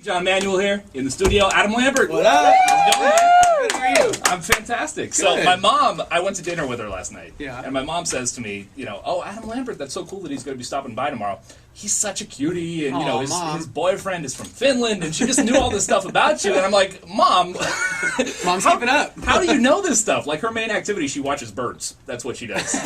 John Manuel here in the studio. Adam Lambert. What up? How's it going, man? Good, how are you? I'm fantastic. Good. So my mom, I went to dinner with her last night. Yeah. And my mom says to me, oh, Adam Lambert, that's so cool that he's going to be stopping by tomorrow. He's such a cutie, and his boyfriend is from Finland, and she just knew all this stuff about you. And I'm like, Mom, Mom's keeping up. How do you know this stuff? Like, her main activity, she watches birds. That's what she does.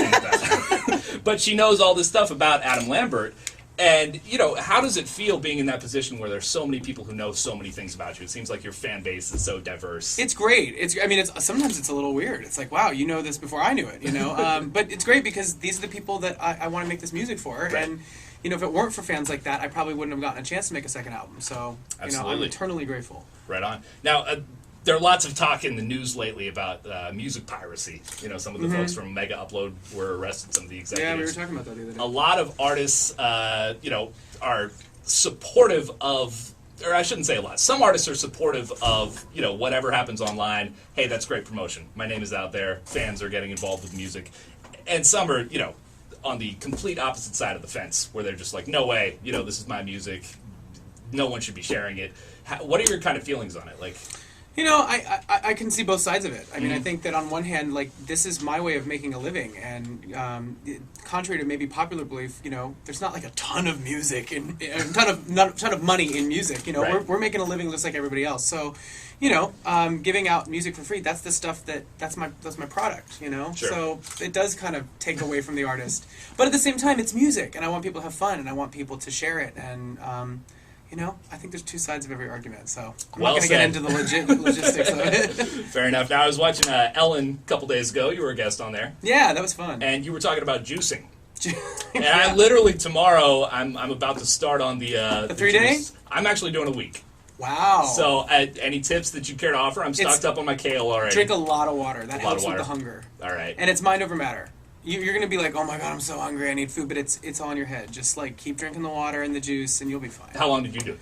But she knows all this stuff about Adam Lambert. And, how does it feel being in that position where there's so many people who know so many things about you? It seems like your fan base is so diverse. It's great. Sometimes it's a little weird. It's like, wow, you know this before I knew it, But it's great because these are the people that I want to make this music for. Right. And, if it weren't for fans like that, I probably wouldn't have gotten a chance to make a second album. So, I'm eternally grateful. Right on. Now, there are lots of talk in the news lately about music piracy. Some of the folks from Mega Upload were arrested, some of the executives. Yeah, we were talking about that the other day. A lot of artists, are supportive of, or I shouldn't say a lot, some artists are supportive of, whatever happens online. Hey, that's great promotion. My name is out there. Fans are getting involved with music. And some are, on the complete opposite side of the fence, where they're just like, no way, this is my music. No one should be sharing it. What are your kind of feelings on it? Like, I can see both sides of it. I mean, I think that on one hand, like, this is my way of making a living, and contrary to maybe popular belief, there's not like a ton of music and a ton of money in music. Right. We're making a living just like everybody else. So, giving out music for free, that's the stuff that's my product. Sure. So it does kind of take away from the artist, but at the same time, it's music, and I want people to have fun, and I want people to share it, and I think there's two sides of every argument, so I'm not going to get into the logistics of it. Fair enough. Now, I was watching Ellen a couple days ago. You were a guest on there. Yeah, that was fun. And you were talking about juicing. And Yeah. I literally, tomorrow, I'm about to start on the 3-day? juice. I'm actually doing a week. Wow. So, any tips that you care to offer? I'm stocked up on my kale already. Drink a lot of water. That helps with the hunger. All right. And it's mind over matter. You're going to be like, oh my god, I'm so hungry, I need food, but it's all in your head. Just like keep drinking the water and the juice, and you'll be fine. How long did you do it?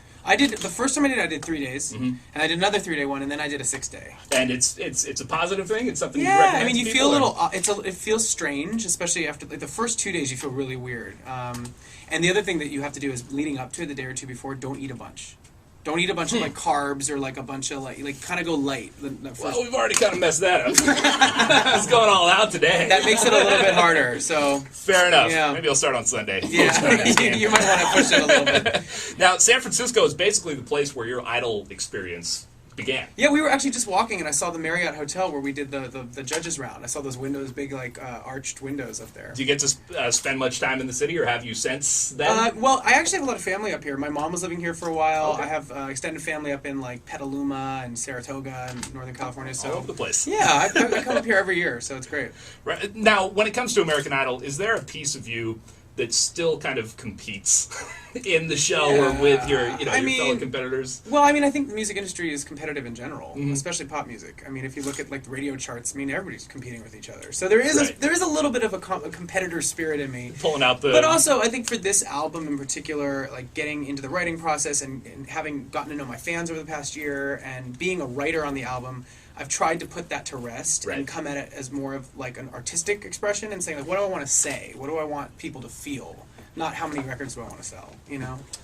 The first time I did 3 days, and I did another 3-day one, and then I did a 6-day. And it's a positive thing. It's something. Yeah, you recommend I mean, to you people, feel a or? little. It feels strange, especially after the first 2 days. You feel really weird. And the other thing that you have to do is leading up to it, the day or two before, don't eat a bunch. Don't eat a bunch of like carbs or like a bunch of like kind of go light. Well, we've already kind of messed that up. It's going all out today. That makes it a little bit harder. So fair enough. Yeah. Maybe I'll start on Sunday. Yeah, you might want to push it a little bit. Now, San Francisco is basically the place where your Idol experience began. Yeah, we were actually just walking, and I saw the Marriott Hotel where we did the judges round. I saw those windows, big like arched windows up there. Do you get to spend much time in the city, or have you since then? Well, I actually have a lot of family up here. My mom was living here for a while. Okay. I have extended family up in like Petaluma and Saratoga and Northern California. So All over the place. Yeah, I come up here every year, so it's great. Right. Now, when it comes to American Idol, is there a piece of you that still kind of competes in the show or with your fellow competitors? Well, I mean, I think the music industry is competitive in general, especially pop music. I mean, if you look at like the radio charts, I mean, everybody's competing with each other. So there is a little bit of a competitor spirit in me. Pulling out the... But also, I think for this album in particular, like getting into the writing process and having gotten to know my fans over the past year and being a writer on the album, I've tried to put that to rest and come at it as more of like an artistic expression and saying like, what do I want to say? What do I want people to feel? Not how many records do I want to sell,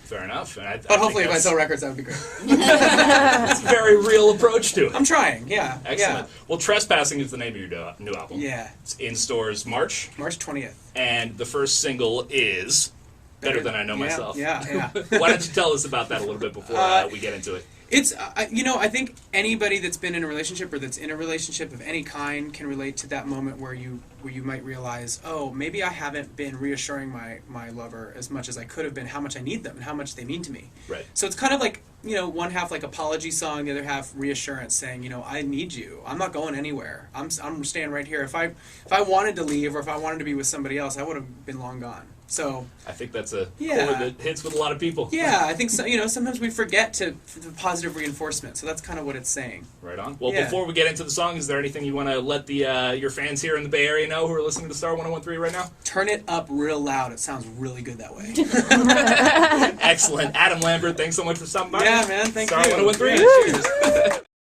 Fair enough. But hopefully if I sell records, that would be great. It's a very real approach to it. I'm trying, yeah. Excellent. Yeah. Well, Tresspassing is the name of your new album. Yeah. It's in stores March 20th. And the first single is Better Than I Know Myself. Yeah. Why don't you tell us about that a little bit before we get into it? It's, I think anybody that's been in a relationship or that's in a relationship of any kind can relate to that moment where you might realize, oh, maybe I haven't been reassuring my lover as much as I could have been, how much I need them and how much they mean to me. Right. So it's kind of like, one half like apology song, the other half reassurance saying, I need you. I'm not going anywhere. I'm staying right here. If I wanted to leave or if I wanted to be with somebody else, I would have been long gone. So I think that's a chord that hits with a lot of people. Yeah, I think so. Sometimes we forget the positive reinforcement. So that's kind of what it's saying. Right on. Well, before we get into the song, is there anything you want to let your fans here in the Bay Area know who are listening to Star 101.3 right now? Turn it up real loud. It sounds really good that way. Excellent. Adam Lambert, thanks so much for stopping by. Yeah, man. Thank Star you. Star 101.3. Yeah, cheers.